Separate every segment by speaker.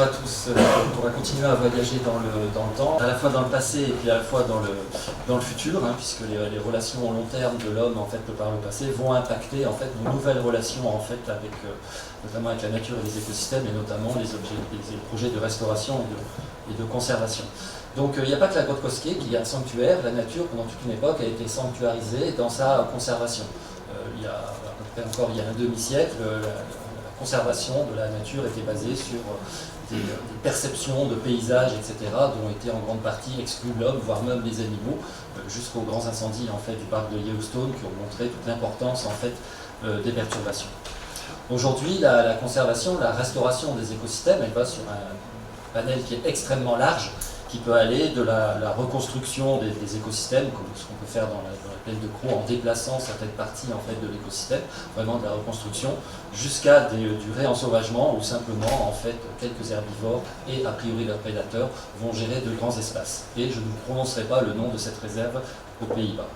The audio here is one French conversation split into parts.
Speaker 1: bonjour à tous. On va continuer à voyager dans le temps, à la fois dans le passé et puis à la fois dans le futur, hein, puisque les relations au long terme de l'homme en fait, par le passé vont impacter en fait, nos nouvelles relations en fait, avec, notamment avec la nature et les écosystèmes, et notamment les projets de restauration et de conservation. Donc il n'y a pas que la grotte Cosquet qui est un sanctuaire. La nature, pendant toute une époque, a été sanctuarisée dans sa conservation. Il y a à peu près encore il y a un demi-siècle, la conservation de la nature était basée sur des perceptions de paysages, etc., dont étaient en grande partie exclus l'homme, voire même les animaux, jusqu'aux grands incendies en fait, du parc de Yellowstone qui ont montré toute l'importance en fait, des perturbations. Aujourd'hui, la conservation, la restauration des écosystèmes, elle va sur un panel qui est extrêmement large, qui peut aller de la reconstruction des écosystèmes, comme ce qu'on peut faire dans la plaine de Crau en déplaçant certaines parties en fait, de l'écosystème, vraiment de la reconstruction, jusqu'à du réensauvagement où simplement en fait, quelques herbivores et a priori leurs prédateurs vont gérer de grands espaces. Et je ne prononcerai pas le nom de cette réserve aux Pays-Bas.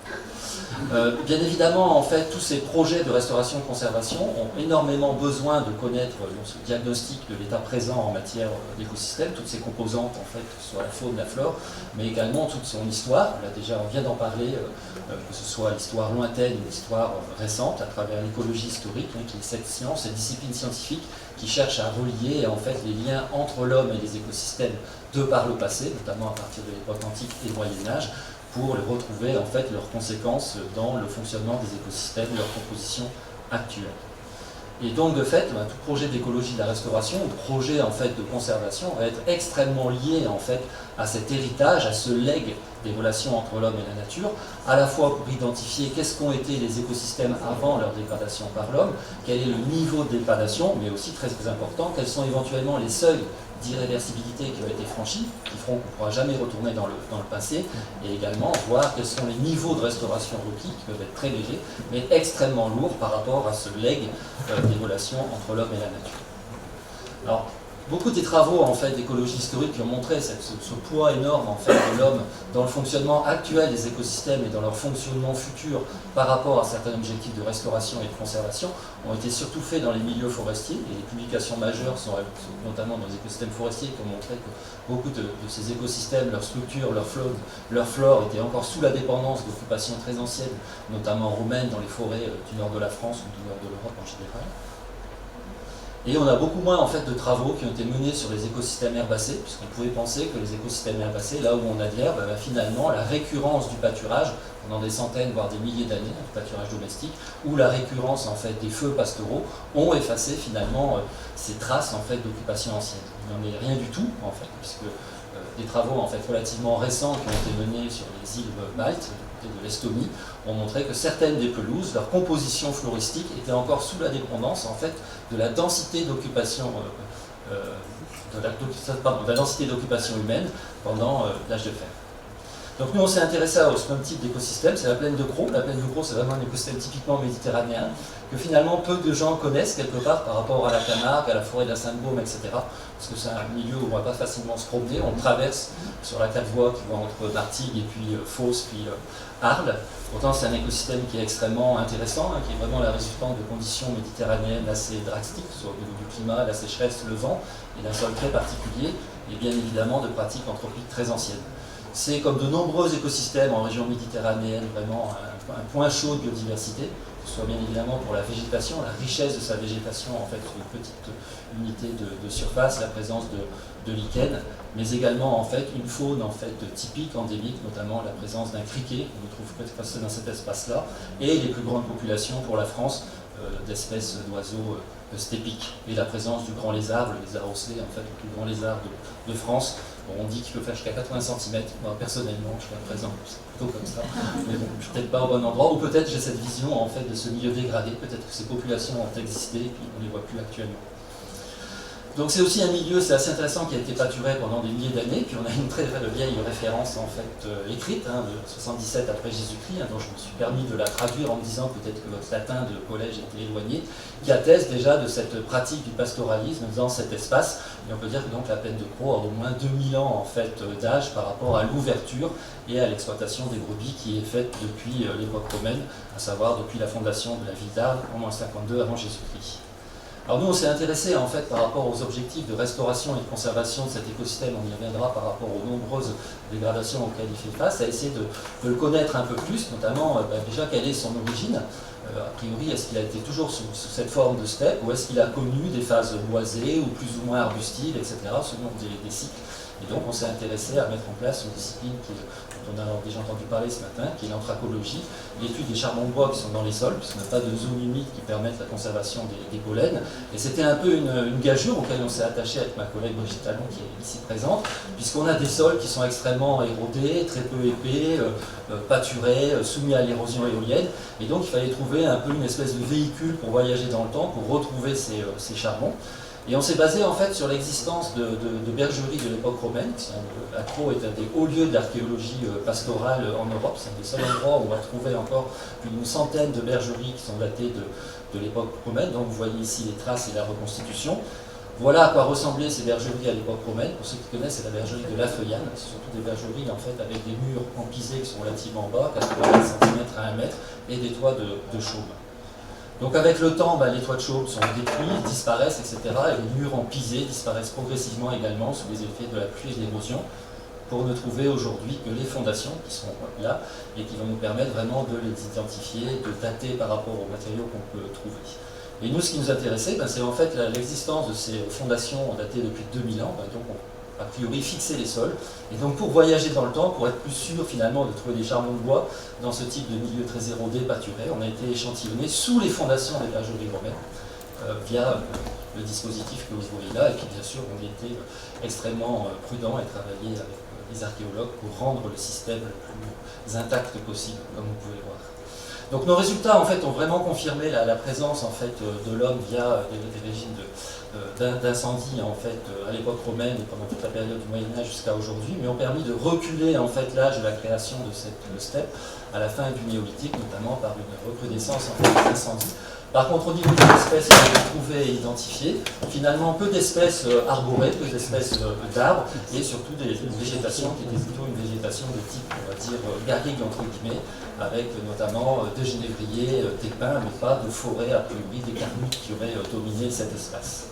Speaker 1: Bien évidemment, en fait, tous ces projets de restauration-conservation ont énormément besoin de connaître ce diagnostic de l'état présent en matière d'écosystème, toutes ces composantes, en fait, que ce soit la faune, la flore, mais également toute son histoire. Là, déjà, on vient d'en parler, que ce soit l'histoire lointaine ou l'histoire récente, à travers l'écologie historique, hein, qui est cette science, cette discipline scientifique qui cherche à relier en fait, les liens entre l'homme et les écosystèmes de par le passé, notamment à partir de l'époque antique et Moyen-Âge, pour les retrouver en fait leurs conséquences dans le fonctionnement des écosystèmes, leur composition actuelle. Et donc de fait, tout projet d'écologie de la restauration, ou projet en fait de conservation, va être extrêmement lié en fait à cet héritage, à ce legs des relations entre l'homme et la nature, à la fois pour identifier qu'est-ce qu'ont été les écosystèmes avant leur dégradation par l'homme, quel est le niveau de dégradation, mais aussi très important, quels sont éventuellement les seuils d'irréversibilité qui ont été franchis, qui feront qu'on ne pourra jamais retourner dans le passé, et également voir quels sont les niveaux de restauration requis, qui peuvent être très légers, mais extrêmement lourds par rapport à ce legs des relations entre l'homme et la nature. Alors, beaucoup des travaux en fait, d'écologie historique qui ont montré ce poids énorme en fait, de l'homme dans le fonctionnement actuel des écosystèmes et dans leur fonctionnement futur par rapport à certains objectifs de restauration et de conservation ont été surtout faits dans les milieux forestiers, et les publications majeures sont notamment dans les écosystèmes forestiers qui ont montré que beaucoup de ces écosystèmes, leur structure, leur flore étaient encore sous la dépendance d'occupations très anciennes, notamment romaines dans les forêts du nord de la France ou du nord de l'Europe en général. Et on a beaucoup moins en fait, de travaux qui ont été menés sur les écosystèmes herbacés, puisqu'on pouvait penser que les écosystèmes herbacés, là où on a de l'herbe, finalement la récurrence du pâturage pendant des centaines, voire des milliers d'années, du pâturage domestique, ou la récurrence en fait, des feux pastoraux ont effacé finalement ces traces en fait, d'occupation ancienne. Il n'en est rien du tout, en fait, puisque des travaux en fait, relativement récents qui ont été menés sur les îles Malte, de l'Estonie, ont montré que certaines des pelouses, leur composition floristique était encore sous la dépendance en fait, de la densité d'occupation de la densité d'occupation humaine pendant l'âge de fer. Donc nous on s'est intéressé au même type d'écosystème, c'est la plaine de Crau. La plaine de Crau c'est vraiment un écosystème typiquement méditerranéen que finalement peu de gens connaissent quelque part par rapport à la Camargue, à la forêt de la Sainte-Baume, etc. Parce que c'est un milieu où on ne va pas facilement se promener, on traverse sur la 4 voies qui va entre Martigues et puis Fos, puis Arles. Pourtant c'est un écosystème qui est extrêmement intéressant, hein, qui est vraiment la résultante de conditions méditerranéennes assez drastiques, soit au niveau du climat, la sécheresse, le vent, et d'un sol très particulier, et bien évidemment de pratiques anthropiques très anciennes. C'est comme de nombreux écosystèmes en région méditerranéenne vraiment un point chaud de biodiversité, que ce soit bien évidemment pour la végétation, la richesse de sa végétation en fait sur une petite unité de surface, la présence de lichens, mais également en fait une faune en fait typique, endémique, notamment la présence d'un criquet qu'on trouve presque dans cet espace-là, et les plus grandes populations pour la France d'espèces d'oiseaux stépiques, et la présence du grand lézard, le lézard osselet, en fait le plus grand lézard de France. Bon, on dit qu'il peut faire jusqu'à 80 cm, moi personnellement jusqu'à présent c'est plutôt comme ça, mais bon, je suis peut-être pas au bon endroit, ou peut-être j'ai cette vision en fait de ce milieu dégradé, peut-être que ces populations ont existé et puis on ne les voit plus actuellement. Donc c'est aussi un milieu, c'est assez intéressant, qui a été pâturé pendant des milliers d'années, puis on a une très vieille référence en fait écrite, hein, de 77 après Jésus-Christ, hein, dont je me suis permis de la traduire en me disant peut-être que votre latin de collège était éloigné, qui atteste déjà de cette pratique du pastoralisme dans cet espace, et on peut dire que donc la plaine de Crau a au moins 2000 ans en fait d'âge par rapport à l'ouverture et à l'exploitation des brebis qui est faite depuis l'époque romaine, à savoir depuis la fondation de la ville d'Arles en moins 52 avant Jésus-Christ. Alors nous, on s'est intéressé en fait par rapport aux objectifs de restauration et de conservation de cet écosystème, on y reviendra par rapport aux nombreuses dégradations auxquelles il fait face, à essayer de le connaître un peu plus, notamment déjà quelle est son origine. A priori, est-ce qu'il a été toujours sous cette forme de steppe, ou est-ce qu'il a connu des phases boisées ou plus ou moins arbustives, etc., selon des cycles. Et donc on s'est intéressé à mettre en place une discipline dont on a déjà entendu parler ce matin, qui est l'anthracologie, l'étude des charbons de bois qui sont dans les sols, puisqu'on n'a pas de zone humide qui permette la conservation des pollens. Et c'était un peu une gageure auquel on s'est attaché avec ma collègue Brigitte Talon qui est ici présente, puisqu'on a des sols qui sont extrêmement érodés, très peu épais, pâturés, soumis à l'érosion éolienne. Et donc il fallait trouver un peu une espèce de véhicule pour voyager dans le temps, pour retrouver ces charbons. Et on s'est basé en fait sur l'existence de bergeries de l'époque romaine. Accro est un des hauts lieux de l'archéologie pastorale en Europe. C'est un des seuls endroits où on va trouver encore plus d'une centaine de bergeries qui sont datées de l'époque romaine. Donc vous voyez ici les traces et la reconstitution. Voilà à quoi ressemblaient ces bergeries à l'époque romaine. Pour ceux qui connaissent, c'est la bergerie de La Feuillane. C'est surtout des bergeries en fait avec des murs empisés qui sont relativement bas, 80 cm à 1 mètre, et des toits de chaume. Donc avec le temps, les toits de chaume sont détruits, disparaissent, etc. Et les murs empisés disparaissent progressivement également sous les effets de la pluie et de l'érosion, pour ne trouver aujourd'hui que les fondations qui sont là et qui vont nous permettre vraiment de les identifier, de dater par rapport aux matériaux qu'on peut trouver. Et nous, ce qui nous intéressait, c'est en fait l'existence de ces fondations datées depuis 2000 ans, donc on a priori fixer les sols. Et donc pour voyager dans le temps, pour être plus sûr finalement de trouver des charbons de bois dans ce type de milieu très érodé, pâturé, on a été échantillonné sous les fondations des bergeries romaines via le dispositif que vous voyez là. Et puis bien sûr, on était extrêmement prudent et travaillé avec les archéologues pour rendre le système le plus intact possible, comme vous pouvez voir. Donc nos résultats en fait ont vraiment confirmé la présence en fait de l'homme via des régimes d'incendie en fait à l'époque romaine et pendant toute la période du Moyen Âge jusqu'à aujourd'hui, mais ont permis de reculer en fait l'âge de la création de cette steppe à la fin du néolithique, notamment par une recrudescence en fait, des incendies. Par contre, au niveau des espèces qu'on a trouvées et identifiées, finalement peu d'espèces arborées, peu d'espèces d'arbres, et surtout des végétations qui étaient plutôt une végétation de type, on va dire, garrigue entre guillemets, avec notamment des genévriers, des pins, mais pas de forêt a priori, des carnutes qui auraient dominé cet espace.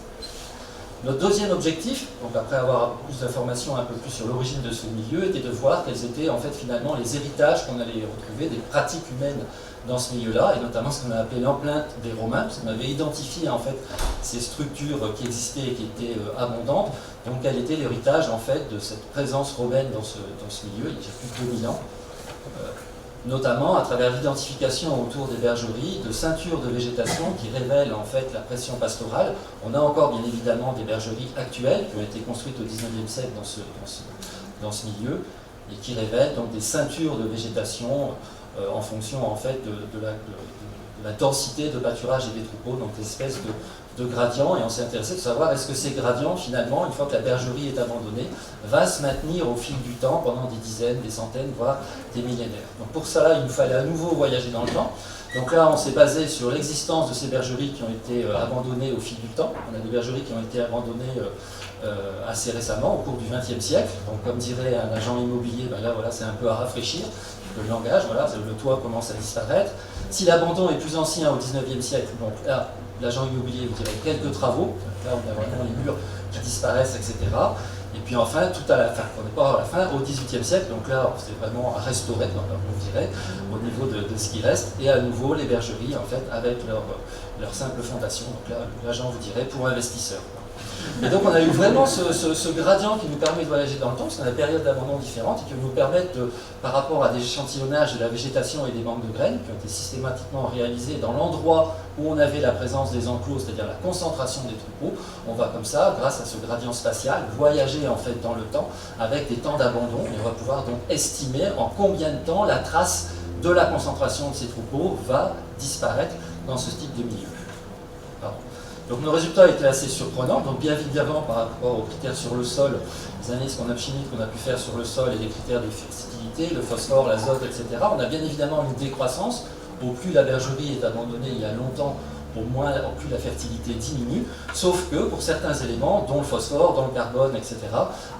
Speaker 1: Notre deuxième objectif, donc après avoir plus d'informations un peu plus sur l'origine de ce milieu, était de voir quels étaient en fait finalement les héritages qu'on allait retrouver des pratiques humaines dans ce milieu-là, et notamment ce qu'on a appelé l'empreinte des Romains, parce qu'on avait identifié en fait ces structures qui existaient et qui étaient abondantes. Donc quel était l'héritage en fait de cette présence romaine dans ce milieu il y a plus de 2000 ans. Notamment à travers l'identification autour des bergeries de ceintures de végétation qui révèlent en fait la pression pastorale. On a encore bien évidemment des bergeries actuelles qui ont été construites au XIXe siècle dans ce milieu et qui révèlent donc des ceintures de végétation en fonction en fait de la densité de pâturage et des troupeaux, donc des espèces de gradients, et on s'est intéressé de savoir est-ce que ces gradients, finalement, une fois que la bergerie est abandonnée, va se maintenir au fil du temps pendant des dizaines, des centaines, voire des millénaires. Donc pour cela, il nous fallait à nouveau voyager dans le temps. Donc là, on s'est basé sur l'existence de ces bergeries qui ont été abandonnées au fil du temps. On a des bergeries qui ont été abandonnées assez récemment, au cours du XXe siècle. Donc comme dirait un agent immobilier, là voilà, c'est un peu à rafraîchir le langage, voilà, le toit commence à disparaître. Si l'abandon est plus ancien au XIXe siècle, donc là, l'agent immobilier vous dirait quelques travaux, là on a vraiment les murs qui disparaissent, etc. Et puis enfin, tout à la fin, on n'est pas à la fin, au XVIIIe siècle, donc là c'est vraiment à restaurer, on dirait, au niveau de ce qui reste, et à nouveau les bergeries en fait avec leur simple fondation, donc là l'agent vous dirait pour investisseurs. Et donc on a eu vraiment ce gradient qui nous permet de voyager dans le temps, parce qu'on a des périodes d'abandon différentes et qui nous permettent, par rapport à des échantillonnages de la végétation et des banques de graines qui ont été systématiquement réalisés dans l'endroit où on avait la présence des enclos, c'est-à-dire la concentration des troupeaux, on va comme ça, grâce à ce gradient spatial, voyager en fait dans le temps avec des temps d'abandon, et on va pouvoir donc estimer en combien de temps la trace de la concentration de ces troupeaux va disparaître dans ce type de milieu. Pardon. Donc nos résultats étaient assez surprenants, donc bien évidemment par rapport aux critères sur le sol, les analyses chimiques qu'on a pu faire sur le sol et les critères de fertilité, le phosphore, l'azote, etc. On a bien évidemment une décroissance. Au plus la bergerie est abandonnée il y a longtemps, au plus la fertilité diminue, sauf que pour certains éléments, dont le phosphore, dont le carbone, etc.,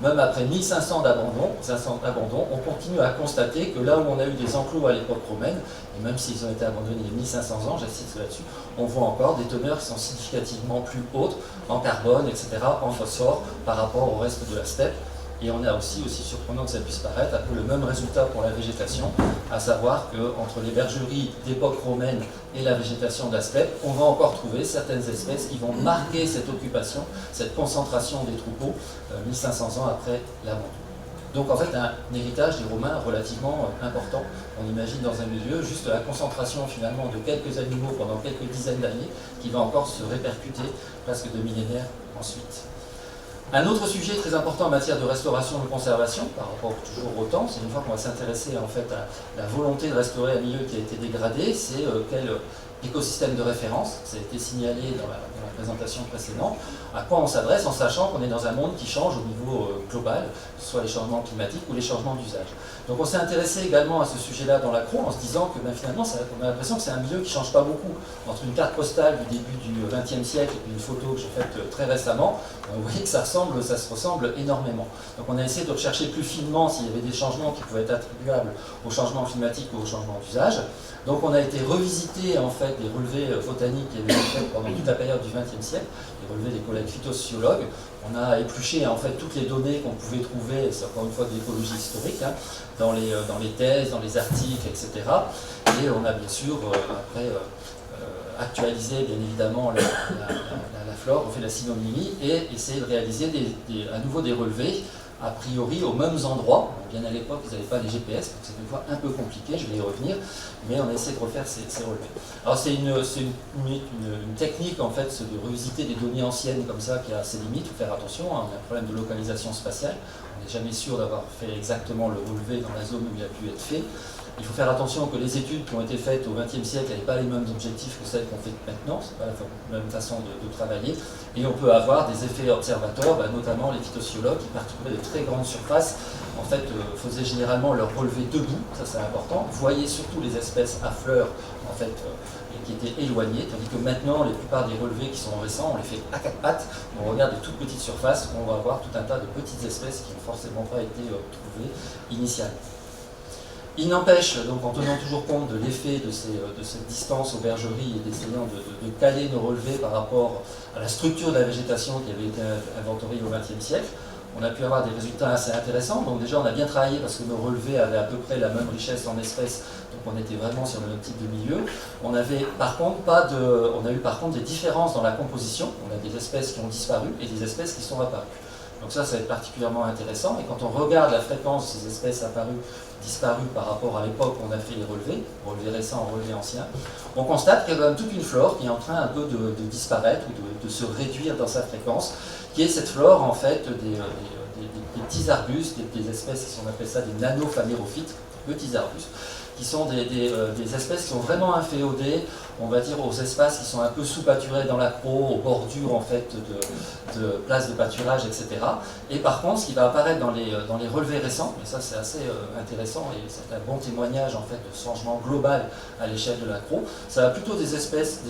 Speaker 1: même après 1500 d'abandon, on continue à constater que là où on a eu des enclos à l'époque romaine, et même s'ils ont été abandonnés il y a 1500 ans, j'insiste là-dessus, on voit encore des teneurs qui sont significativement plus hautes en carbone, etc., en phosphore, par rapport au reste de la steppe. Et on a aussi surprenant que ça puisse paraître, un peu le même résultat pour la végétation, à savoir qu'entre les bergeries d'époque romaine et la végétation de la steppe, on va encore trouver certaines espèces qui vont marquer cette occupation, cette concentration des troupeaux 1500 ans après l'abandon. Donc en fait un héritage des Romains relativement important. On imagine dans un milieu juste la concentration finalement de quelques animaux pendant quelques dizaines d'années qui va encore se répercuter presque de millénaires ensuite. Un autre sujet très important en matière de restauration et de conservation, par rapport toujours au temps, c'est une fois qu'on va s'intéresser en fait à la volonté de restaurer un milieu qui a été dégradé, c'est quel écosystème de référence, ça a été signalé dans la présentation précédente, à quoi on s'adresse en sachant qu'on est dans un monde qui change au niveau global, que ce soit les changements climatiques ou les changements d'usage. Donc on s'est intéressé également à ce sujet-là dans l'accro en se disant que finalement on a l'impression que c'est un milieu qui ne change pas beaucoup. Entre une carte postale du début du XXe siècle et puis une photo que j'ai faite très récemment, vous voyez que ça se ressemble énormément. Donc on a essayé de rechercher plus finement s'il y avait des changements qui pouvaient être attribuables au changement climatique ou au changement d'usage. Donc on a été revisiter en fait des relevés botaniques qui avaient été faits pendant toute la période du XXe siècle, des relevés des collègues phytosociologues. On a épluché en fait toutes les données qu'on pouvait trouver, c'est encore une fois de l'écologie historique, dans les thèses, dans les articles, etc. Et on a bien sûr après actualisé bien évidemment la flore, on fait la synonymie et essayé de réaliser à nouveau des relevés a priori aux mêmes endroits. Bien à l'époque, ils n'avaient pas les GPS, donc c'est une fois un peu compliqué, je vais y revenir, mais on a essayé de refaire ces relevés. Alors c'est une technique en fait de revisiter des données anciennes comme ça qui a ses limites, il faut faire attention, on a un problème de localisation spatiale, on n'est jamais sûr d'avoir fait exactement le relevé dans la zone où il a pu être fait. Il faut faire attention que les études qui ont été faites au XXe siècle n'avaient pas les mêmes objectifs que celles qu'on fait maintenant, ce n'est pas la même façon de travailler. Et on peut avoir des effets observateurs, notamment les phytosociologues qui parcouraient de très grandes surfaces, en fait faisaient généralement leur relevé debout, ça c'est important, voyaient surtout les espèces à fleurs en fait, qui étaient éloignées, tandis que maintenant la plupart des relevés qui sont récents, on les fait à quatre pattes, on regarde des toutes petites surfaces, où on va avoir tout un tas de petites espèces qui n'ont forcément pas été trouvées initialement. Il n'empêche, donc en tenant toujours compte de l'effet de cette distance aux bergeries et d'essayant de caler nos relevés par rapport à la structure de la végétation qui avait été inventoriée au XXe siècle, on a pu avoir des résultats assez intéressants. Donc déjà on a bien travaillé parce que nos relevés avaient à peu près la même richesse en espèces, donc on était vraiment sur le même type de milieu. On avait par contre on a eu par contre des différences dans la composition. On a des espèces qui ont disparu et des espèces qui sont apparues. Donc ça va être particulièrement intéressant. Et quand on regarde la fréquence de ces espèces disparues par rapport à l'époque où on a fait les relevés récents, relevés anciens, on constate qu'il y a quand même toute une flore qui est en train un peu de disparaître ou de se réduire dans sa fréquence, qui est cette flore en fait des petits arbustes, des espèces, on appelle ça des nanophanérophytes, petits arbustes, qui sont des espèces qui sont vraiment inféodées, on va dire, aux espaces qui sont un peu sous-pâturés dans l'accro, aux bordures en fait de places de pâturage, etc. Et par contre, ce qui va apparaître dans les relevés récents, et ça c'est assez intéressant et c'est un bon témoignage en fait de changement global à l'échelle de l'accro, ça va plutôt des espèces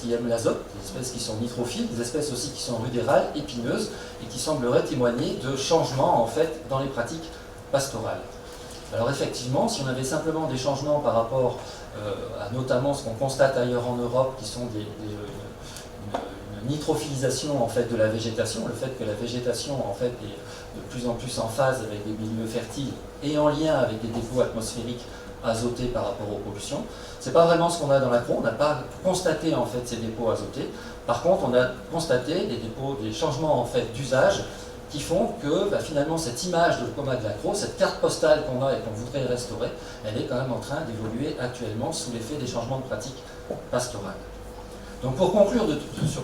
Speaker 1: qui aiment l'azote, des espèces qui sont nitrophiles, des espèces aussi qui sont rudérales, épineuses, et qui sembleraient témoigner de changements en fait dans les pratiques pastorales. Alors effectivement, si on avait simplement des changements par rapport à notamment ce qu'on constate ailleurs en Europe, qui sont une nitrophilisation en fait de la végétation, le fait que la végétation en fait est de plus en plus en phase avec des milieux fertiles et en lien avec des dépôts atmosphériques azotés par rapport aux pollutions. C'est pas vraiment ce qu'on a dans l'accro, on n'a pas constaté en fait ces dépôts azotés. Par contre, on a constaté des changements en fait d'usage qui font que finalement cette image de coma de l'accro, cette carte postale qu'on a et qu'on voudrait restaurer, elle est quand même en train d'évoluer actuellement sous l'effet des changements de pratiques pastorales. Donc pour conclure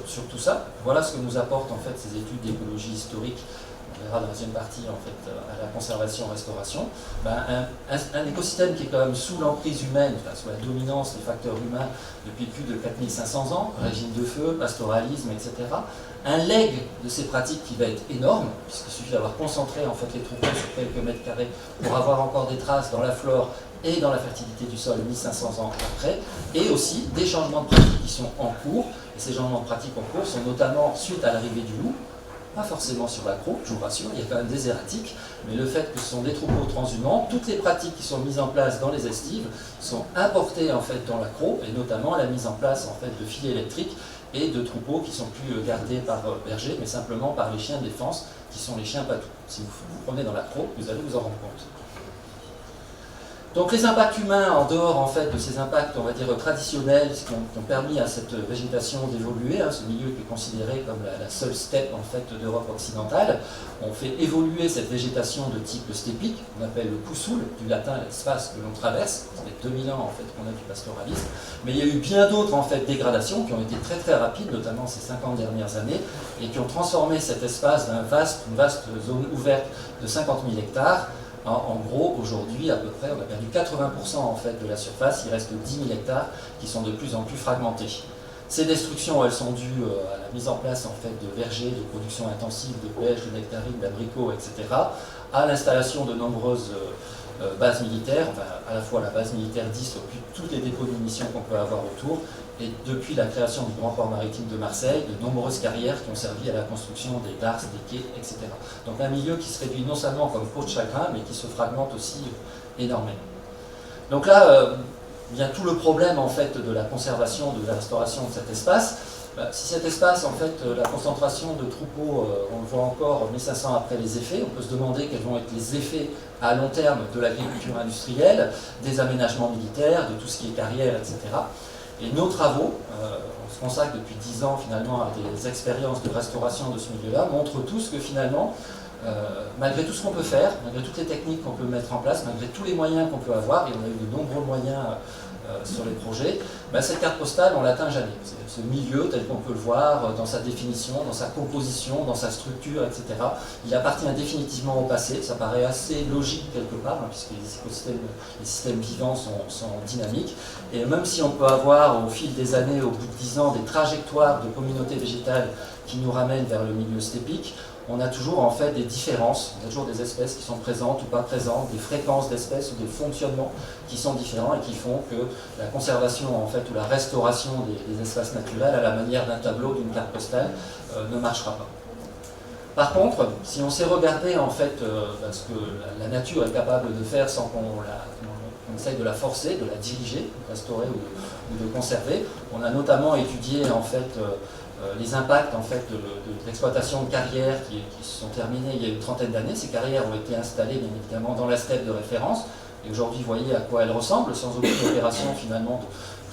Speaker 1: sur tout ça, voilà ce que nous apportent en fait ces études d'écologie historique, on verra dans la deuxième partie en fait à la conservation-restauration. Un écosystème qui est quand même sous l'emprise humaine, sous la dominance des facteurs humains depuis plus de 4500 ans, régime de feu, pastoralisme, etc. Un legs de ces pratiques qui va être énorme, puisqu'il suffit d'avoir concentré en fait les troupeaux sur quelques mètres carrés pour avoir encore des traces dans la flore et dans la fertilité du sol 1500 ans après, et aussi des changements de pratiques qui sont en cours, Et ces changements de pratique en cours sont notamment suite à l'arrivée du loup, pas forcément sur l'aggro, je vous rassure, il y a quand même des erratiques, mais le fait que ce sont des troupeaux transhumants, toutes les pratiques qui sont mises en place dans les estives sont importées en fait dans l'aggro, et notamment la mise en place en fait de filets électriques et de troupeaux qui sont plus gardés par bergers, mais simplement par les chiens de défense, qui sont les chiens patous. Si vous vous promenez dans l'aggro, vous allez vous en rendre compte. Donc les impacts humains, en dehors en fait de ces impacts, on va dire traditionnels, qui ont permis à cette végétation d'évoluer, ce milieu qui est considéré comme la seule steppe en fait d'Europe occidentale, ont fait évoluer cette végétation de type stépique, qu'on appelle le poussoul, du latin l'espace que l'on traverse, ça fait 2000 ans en fait qu'on a du pastoralisme, mais il y a eu bien d'autres en fait dégradations qui ont été très très rapides, notamment ces 50 dernières années, et qui ont transformé cet espace d'une vaste zone ouverte de 50 000 hectares. En gros, aujourd'hui, à peu près, on a perdu 80% en fait de la surface, il reste 10 000 hectares qui sont de plus en plus fragmentés. Ces destructions, elles sont dues à la mise en place en fait, de vergers, de production intensive, de pêche, de nectarines, d'abricots, etc., à l'installation de nombreuses bases militaires, enfin, à la fois la base militaire 10, puis toutes les dépôts de munitions qu'on peut avoir autour, et depuis la création du grand port maritime de Marseille, de nombreuses carrières qui ont servi à la construction des darses, des quais, etc. Donc un milieu qui se réduit non seulement comme peau de chagrin, mais qui se fragmente aussi énormément. Donc là, vient tout le problème en fait de la conservation, de la restauration de cet espace. Si cet espace, en fait, la concentration de troupeaux, on le voit encore 1500 après les effets, on peut se demander quels vont être les effets à long terme de l'agriculture industrielle, des aménagements militaires, de tout ce qui est carrière, etc. Et nos travaux, on se consacre depuis 10 ans finalement à des expériences de restauration de ce milieu-là, montrent tous que finalement, malgré tout ce qu'on peut faire, malgré toutes les techniques qu'on peut mettre en place, malgré tous les moyens qu'on peut avoir, et on a eu de nombreux moyens sur les projets, cette carte postale, on ne l'atteint jamais. Ce milieu, tel qu'on peut le voir dans sa définition, dans sa composition, dans sa structure, etc., il appartient définitivement au passé. Ça paraît assez logique quelque part, puisque les systèmes vivants sont dynamiques. Et même si on peut avoir au fil des années, au bout de 10 ans, des trajectoires de communautés végétales qui nous ramènent vers le milieu stépique, on a toujours en fait des différences, on a toujours des espèces qui sont présentes ou pas présentes, des fréquences d'espèces ou des fonctionnements qui sont différents et qui font que la conservation en fait ou la restauration des espaces naturels à la manière d'un tableau, d'une carte postale, ne marchera pas. Par contre, si on sait regarder en fait ce que la nature est capable de faire sans qu'on essaye de la forcer, de la diriger, de restaurer ou de conserver, on a notamment étudié en fait les impacts en fait, de l'exploitation de carrières qui se sont terminées il y a une trentaine d'années. Ces carrières ont été installées bien évidemment dans la steppe de référence. Et aujourd'hui, vous voyez à quoi elles ressemblent, sans aucune opération finalement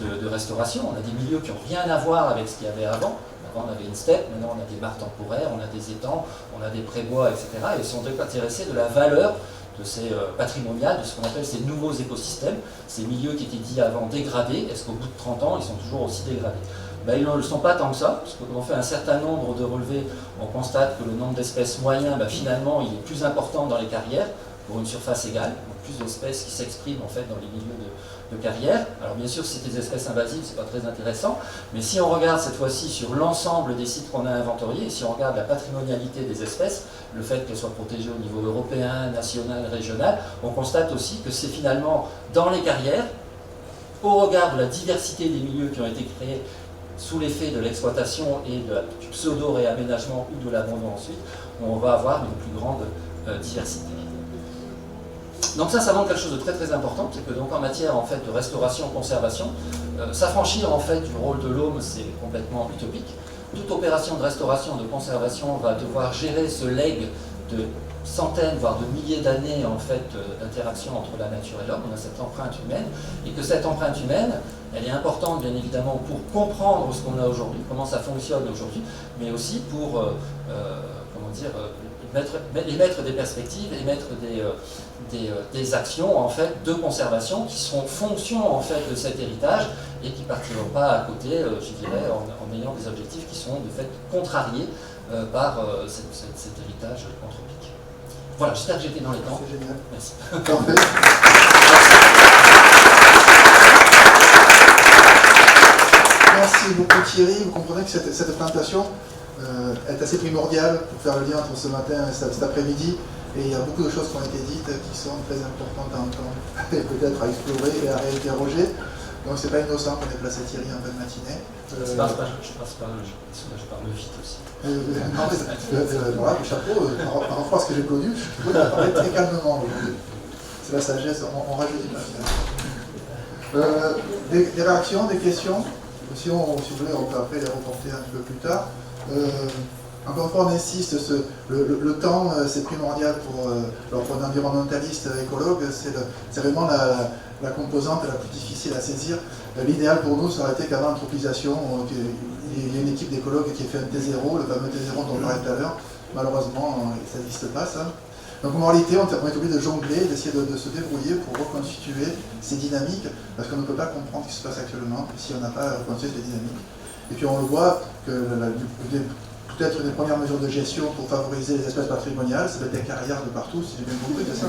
Speaker 1: de restauration. On a des milieux qui n'ont rien à voir avec ce qu'il y avait avant. Avant, on avait une steppe, maintenant on a des mares temporaires, on a des étangs, on a des prébois, etc. Et ils sont donc intéressés de la valeur de ces patrimoniales, de ce qu'on appelle ces nouveaux écosystèmes, ces milieux qui étaient dits avant dégradés. Est-ce qu'au bout de 30 ans, ils sont toujours aussi dégradés? Ils ne le sont pas tant que ça, parce que quand on fait un certain nombre de relevés, on constate que le nombre d'espèces moyen, finalement, il est plus important dans les carrières, pour une surface égale, donc plus d'espèces qui s'expriment en fait dans les milieux de carrière. Alors bien sûr, si c'est des espèces invasives, c'est pas très intéressant, mais si on regarde cette fois-ci sur l'ensemble des sites qu'on a inventoriés, et si on regarde la patrimonialité des espèces, le fait qu'elles soient protégées au niveau européen, national, régional, on constate aussi que c'est finalement dans les carrières, au regard de la diversité des milieux qui ont été créés, sous l'effet de l'exploitation et du pseudo-réaménagement ou de l'abandon ensuite, on va avoir une plus grande diversité. Donc ça montre quelque chose de très très important, c'est que donc en matière en fait de restauration-conservation, s'affranchir en fait du rôle de l'homme, c'est complètement utopique. Toute opération de restauration, de conservation va devoir gérer ce legs de centaines, voire de milliers d'années en fait d'interaction entre la nature et l'homme. On a cette empreinte humaine, et que cette empreinte humaine, elle est importante bien évidemment pour comprendre ce qu'on a aujourd'hui, comment ça fonctionne aujourd'hui, mais aussi pour émettre des perspectives, émettre des actions en fait de conservation qui seront fonction en fait de cet héritage et qui ne partiront pas à côté, je dirais, en ayant des objectifs qui sont de fait contrariés par cet héritage anthropique. Voilà, j'espère que j'étais dans les temps.
Speaker 2: C'est génial.
Speaker 1: Merci.
Speaker 2: Parfait. Merci beaucoup Thierry. Vous comprenez que cette présentation est assez primordiale pour faire le lien entre ce matin et cet après-midi. Et il y a beaucoup de choses qui ont été dites qui sont très importantes à entendre et peut-être à explorer et à réinterroger. Donc c'est pas innocent qu'on ait placé Thierry en fin de matinée.
Speaker 1: Je parle vite aussi.
Speaker 2: Voilà, le chapeau, par rapport à ce que j'ai connu, je peux parler très calmement aujourd'hui. C'est la sagesse, on rajoute pas. Des réactions, des questions. Si vous voulez, on peut après les reporter un peu plus tard. Encore une fois, on insiste, le temps, c'est primordial pour un environnementaliste écologue, c'est vraiment la composante la plus difficile à saisir. L'idéal pour nous, ça aurait été qu'avant l'anthropisation, il y a une équipe d'écologues qui ait fait un T0, le fameux T0 dont on parlait tout à l'heure. Malheureusement, ça n'existe pas, ça. Donc en réalité, on est obligé de jongler, d'essayer de se débrouiller pour reconstituer ces dynamiques, parce qu'on ne peut pas comprendre ce qui se passe actuellement si on n'a pas reconstitué ces dynamiques. Et puis on le voit que peut-être une des premières mesures de gestion pour favoriser les espèces patrimoniales, c'est des carrières de partout, si j'ai bien compris, c'est ça.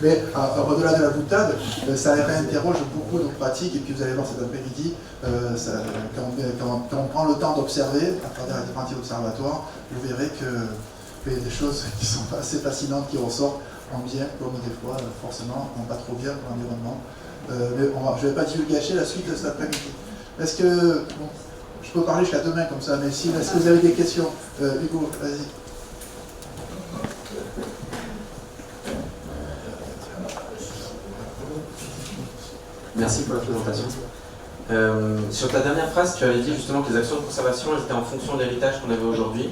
Speaker 2: Mais au-delà de la boutade, ça réinterroge beaucoup nos pratiques, et puis vous allez voir cet après-midi, quand on prend le temps d'observer, à travers les différents observatoires, vous verrez qu'il y a des choses qui sont assez fascinantes qui ressortent en bien, comme des fois, forcément, en pas trop bien pour l'environnement. Mais je ne vais pas divulgacher la suite de cet après-midi. Est-ce que... Bon, je peux parler jusqu'à demain comme ça, mais si, est-ce que vous avez des questions? Hugo, vas-y.
Speaker 3: Merci pour la présentation. Sur ta dernière phrase, tu avais dit justement que les actions de conservation étaient en fonction de l'héritage qu'on avait aujourd'hui.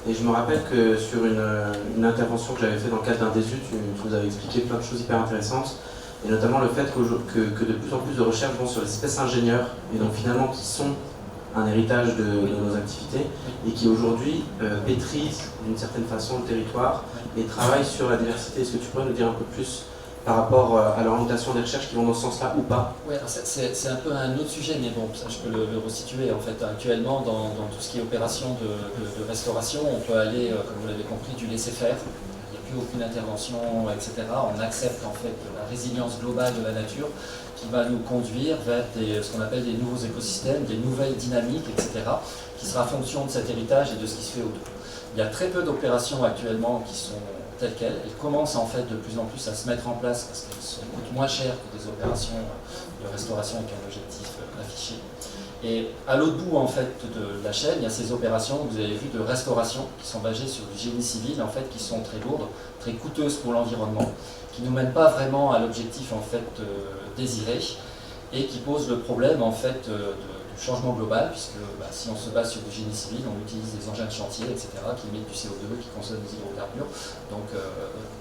Speaker 3: Et je me rappelle que sur une intervention que j'avais faite dans le cadre d'un DESU, tu nous avais expliqué plein de choses hyper intéressantes. Et notamment le fait que de plus en plus de recherches vont sur les espèces ingénieurs, et donc finalement qui sont un héritage de nos activités, et qui aujourd'hui maîtrisent d'une certaine façon le territoire et travaillent sur la diversité. Est-ce que tu pourrais nous dire un peu plus par rapport à l'orientation des recherches qui vont dans ce sens-là ou pas?
Speaker 1: Oui, c'est un peu un autre sujet, mais bon, ça je peux le resituer. En fait, actuellement, dans tout ce qui est opération de restauration, on peut aller, comme vous l'avez compris, du laisser-faire. Il n'y a plus aucune intervention, etc. On accepte en fait la résilience globale de la nature qui va nous conduire vers ce qu'on appelle des nouveaux écosystèmes, des nouvelles dynamiques, etc., qui sera fonction de cet héritage et de ce qui se fait autour. Il y a très peu d'opérations actuellement qui sont telles quelles. Elles commencent en fait de plus en plus à se mettre en place parce qu'elles coûtent moins cher que des opérations de restauration avec un objectif affiché. Et à l'autre bout en fait de la chaîne, il y a ces opérations que vous avez vues de restauration qui sont basées sur du génie civil en fait, qui sont très lourdes, très coûteuses pour l'environnement, qui ne nous mènent pas vraiment à l'objectif en fait désiré et qui posent le problème en fait du changement global, puisque si on se base sur du génie civil, on utilise des engins de chantier, etc., qui émettent du CO2, qui consomment des hydrocarbures. Donc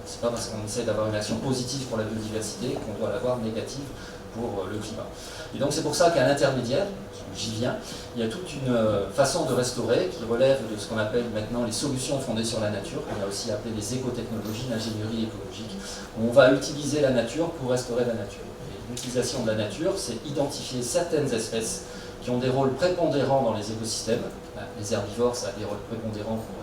Speaker 1: c'est pas parce qu'on essaie d'avoir une action positive pour la biodiversité qu'on doit l'avoir négative pour le climat. Et donc c'est pour ça qu'à l'intermédiaire, j'y viens, il y a toute une façon de restaurer qui relève de ce qu'on appelle maintenant les solutions fondées sur la nature, qu'on a aussi appelé les écotechnologies, l'ingénierie écologique, où on va utiliser la nature pour restaurer la nature. L'utilisation de la nature, c'est identifier certaines espèces qui ont des rôles prépondérants dans les écosystèmes. Les herbivores, ça a des rôles prépondérants pour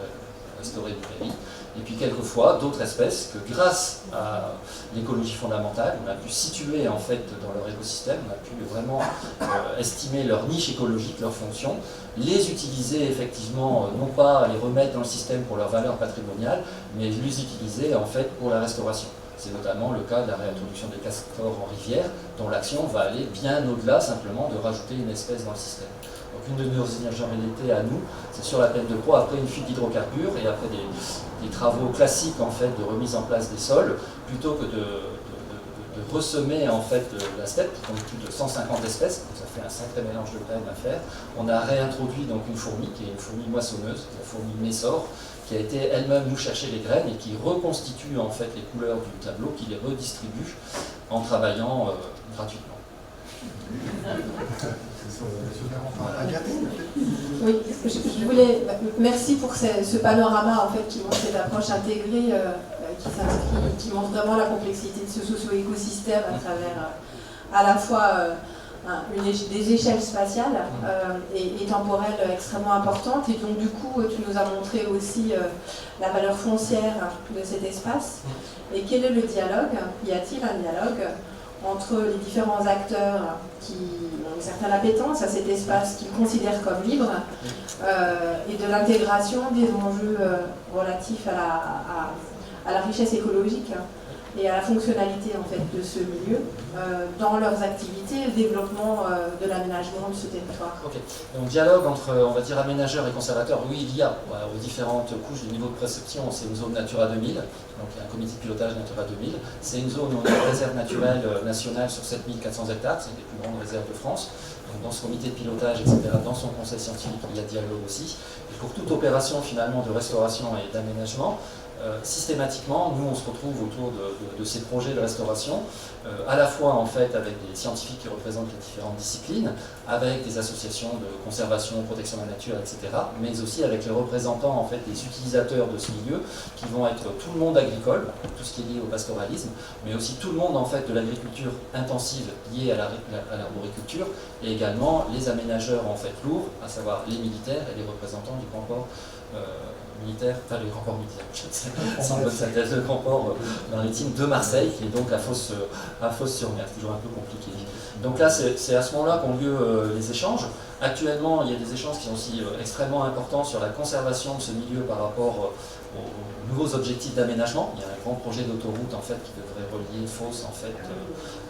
Speaker 1: restaurer des prairies. Et puis quelquefois, d'autres espèces que grâce à l'écologie fondamentale, on a pu situer en fait dans leur écosystème, on a pu vraiment estimer leur niche écologique, leur fonction, les utiliser effectivement, non pas les remettre dans le système pour leur valeur patrimoniale, mais les utiliser en fait pour la restauration. C'est notamment le cas de la réintroduction des castors en rivière, dont l'action va aller bien au-delà simplement de rajouter une espèce dans le système. Donc une de nos ingéniosités à nous, c'est sur la plaine de Croix, après une fuite d'hydrocarbures et après des travaux classiques en fait, de remise en place des sols, plutôt que de ressemer en fait la steppe, qui compte plus de 150 espèces, donc ça fait un sacré mélange de graines à faire. On a réintroduit donc une fourmi, qui est une fourmi moissonneuse, la fourmi Messor, qui a été elle-même nous chercher les graines et qui reconstitue en fait les couleurs du tableau, qui les redistribue en travaillant gratuitement.
Speaker 4: Oui, je voulais. Merci pour ce panorama en fait qui montre cette approche intégrée, qui montre vraiment la complexité de ce socio-écosystème à travers à la fois des échelles spatiales et temporelles extrêmement importantes. Et donc du coup, tu nous as montré aussi la valeur foncière de cet espace. Et quel est le dialogue? Y a-t-il un dialogue entre les différents acteurs qui ont une certaine appétence à cet espace qu'ils considèrent comme libre et de l'intégration des enjeux relatifs à la richesse écologique et à la fonctionnalité en fait de ce milieu dans leurs activités et le développement de l'aménagement de ce territoire.
Speaker 1: Ok. Donc dialogue entre, on va dire, aménageurs et conservateurs, oui, il y a aux différentes couches du niveau de préception. C'est une zone Natura 2000, donc il y a un comité de pilotage Natura 2000. C'est une zone où on a une réserve naturelle nationale sur 7400 hectares, c'est une des plus grandes réserves de France. Donc dans ce comité de pilotage, etc., dans son conseil scientifique, il y a dialogue aussi. Et pour toute opération finalement de restauration et d'aménagement, systématiquement, nous on se retrouve autour de ces projets de restauration, à la fois en fait avec des scientifiques qui représentent les différentes disciplines, avec des associations de conservation, protection de la nature, etc., mais aussi avec les représentants en fait des utilisateurs de ce milieu, qui vont être tout le monde agricole, tout ce qui est lié au pastoralisme, mais aussi tout le monde en fait de l'agriculture intensive liée à l'arboriculture, et également les aménageurs en fait lourds, à savoir les militaires et les représentants du grand port militaire, enfin le grand port militaire, c'est une bonne synthèse, le grand port maritime de Marseille, qui est donc à Fos-sur-Mer, c'est toujours un peu compliqué. Donc là, c'est à ce moment-là qu'ont lieu les échanges. Actuellement, il y a des échanges qui sont aussi extrêmement importants sur la conservation de ce milieu par rapport aux nouveaux objectifs d'aménagement. Il y a un grand projet d'autoroute en fait qui devrait relier Fos en fait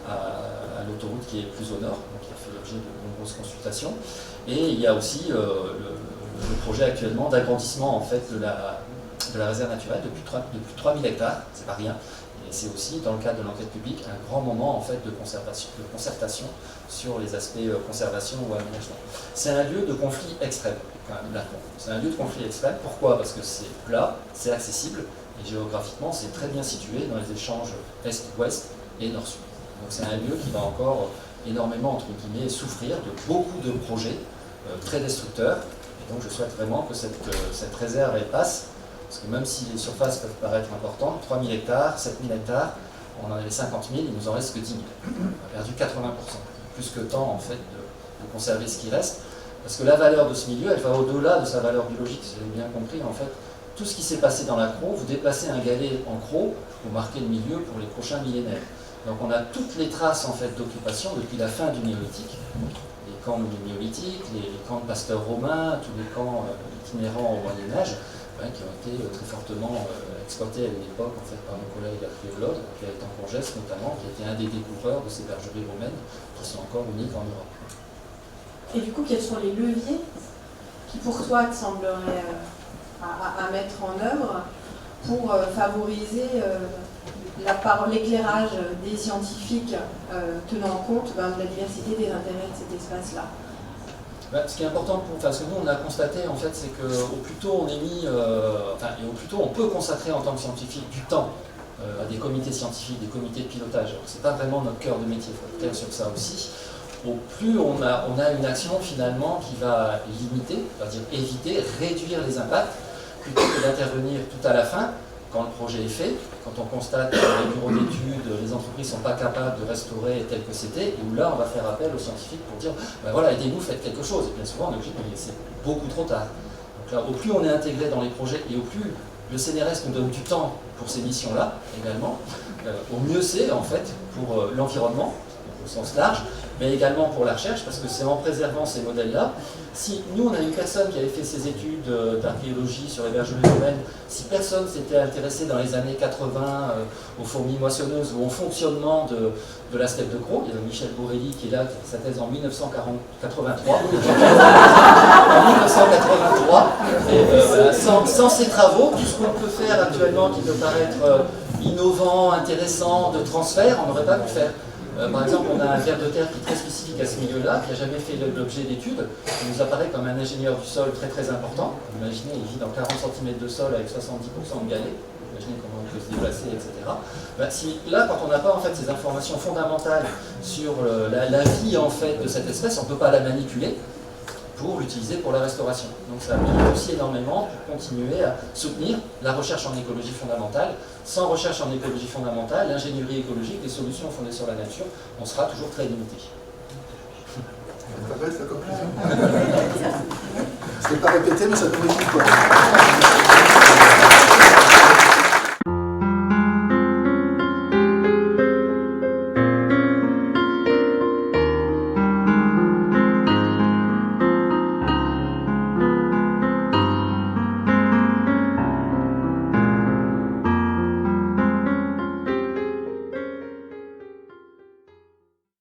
Speaker 1: à l'autoroute qui est plus au nord, donc qui a fait l'objet de nombreuses consultations. Et il y a aussi le projet actuellement d'agrandissement en fait de la réserve naturelle de plus de 3000 hectares, c'est pas rien. Et c'est aussi dans le cadre de l'enquête publique un grand moment en fait de concertation sur les aspects conservation ou aménagement. C'est un lieu de conflit extrême, quand même, là. C'est un lieu de conflit extrême. Pourquoi? Parce que c'est plat, c'est accessible et géographiquement c'est très bien situé dans les échanges est-ouest et nord-sud. Donc c'est un lieu qui va encore énormément entre guillemets souffrir de beaucoup de projets très destructeurs. Et donc je souhaite vraiment que cette réserve elle passe, parce que même si les surfaces peuvent paraître importantes, 3000 hectares, 7000 hectares, on en avait 50 000, il nous en reste que 10 000. On a perdu 80%, plus que temps en fait de conserver ce qui reste, parce que la valeur de ce milieu, elle va au-delà de sa valeur biologique, si vous avez bien compris, en fait, tout ce qui s'est passé dans la Crau, vous déplacez un galet en Crau, vous marquez le milieu pour les prochains millénaires. Donc on a toutes les traces en fait d'occupation depuis la fin du néolithique. Les camps néolithiques, les camps de pasteurs romains, tous les camps itinérants au Moyen-Âge, qui ont été très fortement exploités à une époque en fait, par mon collègue archéologue, Gaëtan Courgès notamment, qui était un des découvreurs de ces bergeries romaines qui sont encore uniques en Europe.
Speaker 4: Et du coup, quels sont les leviers qui pour toi te sembleraient à mettre en œuvre pour favoriser l'éclairage des scientifiques tenant compte de la diversité des intérêts de cet espace-là?
Speaker 1: Ce qui est important, ce que nous on a constaté en fait, c'est qu'au plus tôt on est mis, et au plus tôt on peut consacrer en tant que scientifique du temps à des comités scientifiques, des comités de pilotage. C'est pas vraiment notre cœur de métier, il faut être clair sur ça aussi. Au plus on a une action finalement qui va limiter, c'est-à-dire éviter, réduire les impacts, plutôt que d'intervenir tout à la fin, quand le projet est fait, quand on constate que les bureaux d'études, les entreprises ne sont pas capables de restaurer tel que c'était, et où là on va faire appel aux scientifiques pour dire voilà, aidez-nous, faites quelque chose. Et bien souvent on est obligé de dire c'est beaucoup trop tard. Donc là, au plus on est intégré dans les projets et au plus le CNRS nous donne du temps pour ces missions-là également, au mieux c'est en fait pour l'environnement, au sens large, mais également pour la recherche, parce que c'est en préservant ces modèles-là. Si nous, on a une personne qui avait fait ses études d'archéologie sur les bergeries romaines, si personne s'était intéressé dans les années 80 aux fourmis moissonneuses ou au fonctionnement de la steppe de Crau, il y a Michel Borelli qui est là, qui a fait sa thèse en 1983. En 1983, et, sans ces travaux, tout ce qu'on peut faire actuellement qui peut paraître innovant, intéressant, de transfert, on n'aurait pas pu le faire. Par exemple, on a un ver de terre qui est très spécifique à ce milieu-là, qui n'a jamais fait l'objet d'études, qui nous apparaît comme un ingénieur du sol très très important. Imaginez, il vit dans 40 cm de sol avec 70% de galets, imaginez comment on peut se déplacer, etc. Là, quand on n'a pas en fait, ces informations fondamentales sur la vie en fait, de cette espèce, on ne peut pas la manipuler pour l'utiliser pour la restauration. Donc ça milite aussi énormément pour continuer à soutenir la recherche en écologie fondamentale. Sans recherche en écologie fondamentale, l'ingénierie écologique, les solutions fondées sur la nature, on sera toujours très limité.
Speaker 2: Très belle sa conclusion. C'est pas répété, mais ça pourrait être quoi.